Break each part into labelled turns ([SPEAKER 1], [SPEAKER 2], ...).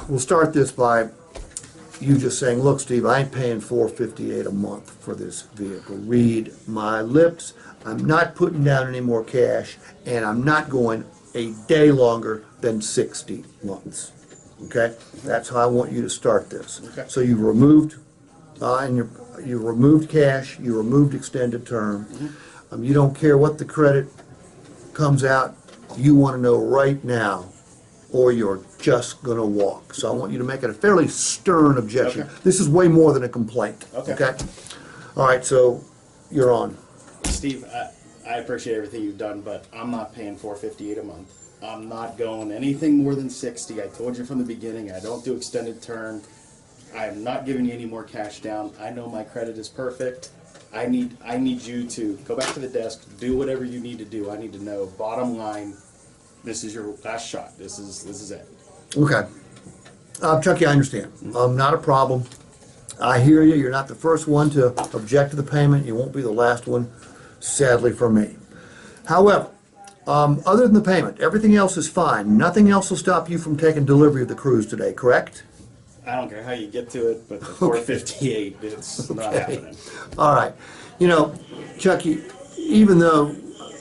[SPEAKER 1] We'll start this by you just saying, look, Steve, I ain't paying $458 a month for this vehicle. Read my lips. I'm not putting down any more cash, and I'm not going a day longer than 60 months. Okay? That's how I want you to start this.
[SPEAKER 2] Okay.
[SPEAKER 1] So you removed you removed cash, you removed extended term. You don't care what the credit comes out. You want to know right now, or you're just going to walk. So I want you to make it a fairly stern objection.
[SPEAKER 2] Okay.
[SPEAKER 1] This is way more than a complaint.
[SPEAKER 2] Okay.
[SPEAKER 1] All right, so you're on.
[SPEAKER 2] Steve, I appreciate everything you've done, but I'm not paying $458 a month. I'm not going anything more than 60. I told you from the beginning, I don't do extended term. I am not giving you any more cash down. I know my credit is perfect. I need you to go back to the desk, do whatever you need to do. I need to know, bottom line, this is your last shot. This is it.
[SPEAKER 1] Okay. Chucky, I understand. Not a problem. I hear you. You're not the first one to object to the payment. You won't be the last one, sadly for me. However, other than the payment, everything else is fine. Nothing else will stop you from taking delivery of the Cruise today, correct?
[SPEAKER 2] I don't care how you get to it, but the 458, it's not happening.
[SPEAKER 1] All right. You know, Chucky, even though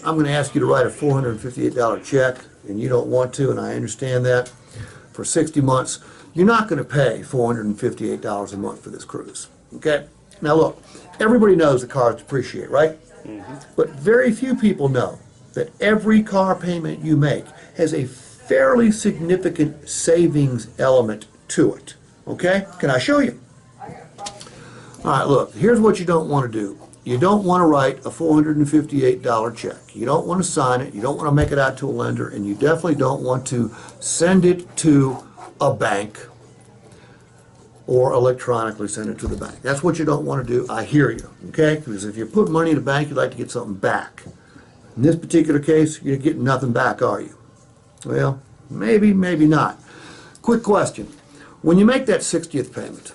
[SPEAKER 1] I'm going to ask you to write a $458 check, and you don't want to, and I understand that, for 60 months, you're not going to pay $458 a month for this Cruise. Okay? Now look, everybody knows the cars depreciate, right? But very few people know that every car payment you make has a fairly significant savings element to it. Okay? Can I show you? All right, look, here's what you don't want to do. You don't want to write a $458 check. You don't want to sign it. You don't want to make it out to a lender, and you definitely don't want to send it to a bank or electronically send it to the bank. That's what you don't want to do. I hear you, okay? Because if you put money in a bank, you'd like to get something back. In this particular case, you're getting nothing back, are you? Well, maybe, maybe not. Quick question. When you make that 60th payment,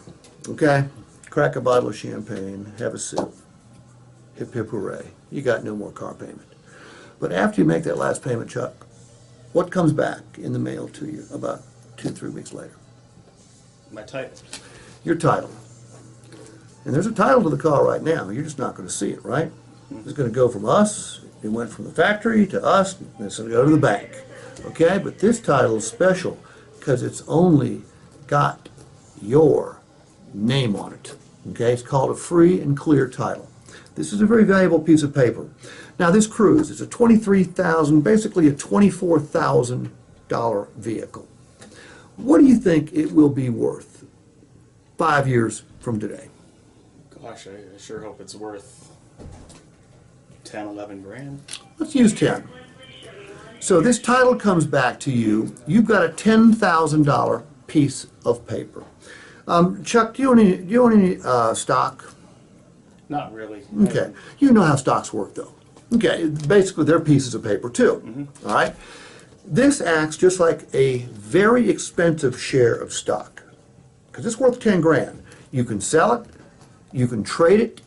[SPEAKER 1] okay, crack a bottle of champagne, have a sip, hip hip hooray, you got no more car payment. But after you make that last payment, Chuck, what comes back in the mail to you about 2-3 weeks later?
[SPEAKER 2] My title.
[SPEAKER 1] Your title. And there's a title to the car right now. You're just not going to see it, right? It's going to go from us. It went from the factory to us, and it's going to go to the bank. Okay? But this title is special because it's only got your name on it. Okay? It's called a free and clear title. This is a very valuable piece of paper. Now this Cruise is a $23,000, basically a $24,000 vehicle. What do you think it will be worth 5 years from today?
[SPEAKER 2] Gosh, I sure hope it's worth 10, 11 grand.
[SPEAKER 1] Let's use 10. So this title comes back to you. You've got a $10,000 piece of paper. Chuck, do you own any stock?
[SPEAKER 2] Not really.
[SPEAKER 1] Okay. You know how stocks work, though. Okay. Basically, they're pieces of paper, too. All right? This acts just like a very expensive share of stock, because it's worth 10 grand. You can sell it, you can trade it,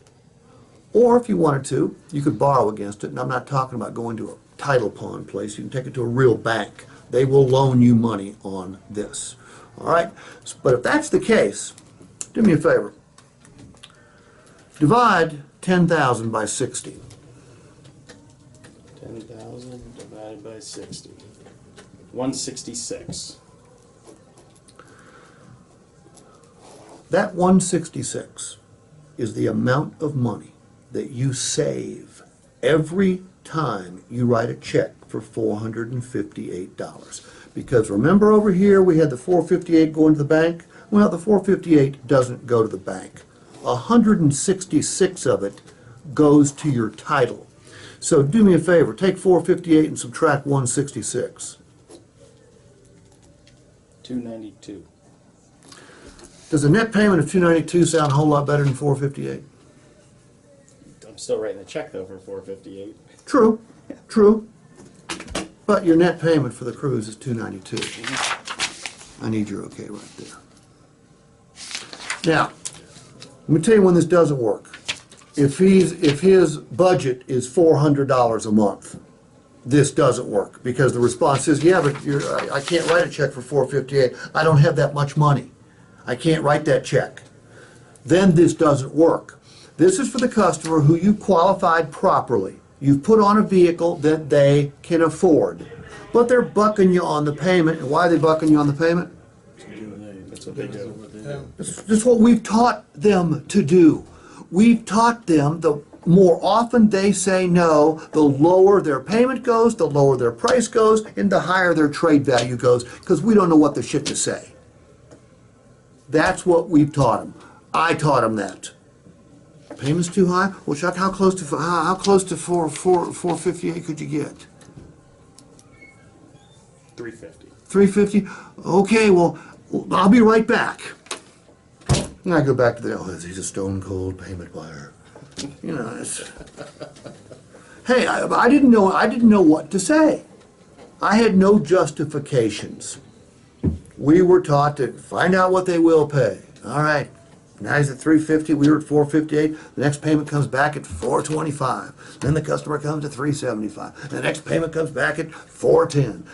[SPEAKER 1] or if you wanted to, you could borrow against it. And I'm not talking about going to a title pawn place. You can take it to a real bank. They will loan you money on this. All right? But if that's the case, do me a favor. Divide 10,000 by 60.
[SPEAKER 2] 10,000 divided by 60. 166.
[SPEAKER 1] That 166 is the amount of money that you save every time you write a check for $458. Because remember over here we had the $458 going to the bank? Well, the $458 doesn't go to the bank. 166 of it goes to your title. So do me a favor, take 458 and subtract 166.
[SPEAKER 2] 292.
[SPEAKER 1] Does a net payment of 292 sound a whole lot better than 458?
[SPEAKER 2] I'm still writing a check though for 458.
[SPEAKER 1] True, true. But your net payment for the Cruise is 292. I need your okay right there. Now, let me tell you when this doesn't work. If his budget is $400 a month, this doesn't work, because the response is, yeah, but I can't write a check for $458. I don't have that much money. I can't write that check. Then this doesn't work. This is for the customer who you qualified properly. You've put on a vehicle that they can afford, but they're bucking you on the payment. And why are they bucking you on the payment?
[SPEAKER 2] That's what they do.
[SPEAKER 1] This is what we've taught them to do. We've taught them the more often they say no, the lower their payment goes, the lower their price goes, and the higher their trade value goes, because we don't know what the shit to say. That's what we've taught them. I taught them that. Payment's too high? Well, Chuck, how close to 458 could you get?
[SPEAKER 2] 350.
[SPEAKER 1] 350? Okay, well, I'll be right back. And I go back to the, oh, he's a stone cold payment buyer. You know, it's, hey, I didn't know what to say. I had no justifications. We were taught to find out what they will pay. All right, now he's at 350. We were at 458. The next payment comes back at 425. Then the customer comes to 375. The next payment comes back at 410.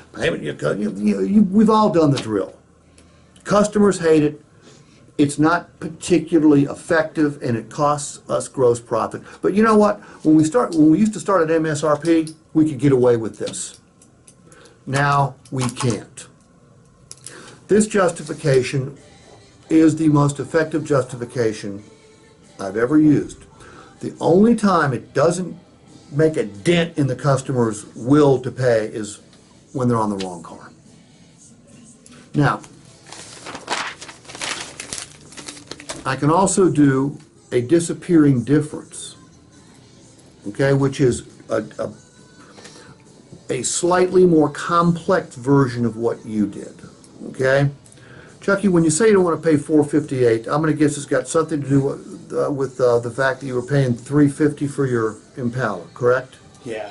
[SPEAKER 1] We've all done the drill. Customers hate it. It's not particularly effective, and it costs us gross profit. But you know what? When we used to start at MSRP, we could get away with this. Now we can't. This justification is the most effective justification I've ever used. The only time it doesn't make a dent in the customer's will to pay is when they're on the wrong car. Now, I can also do a disappearing difference, okay, which is a slightly more complex version of what you did, okay? Chucky, when you say you don't want to pay $458, I'm going to guess it's got something to do with the fact that you were paying $350 for your Impala, correct?
[SPEAKER 2] Yeah.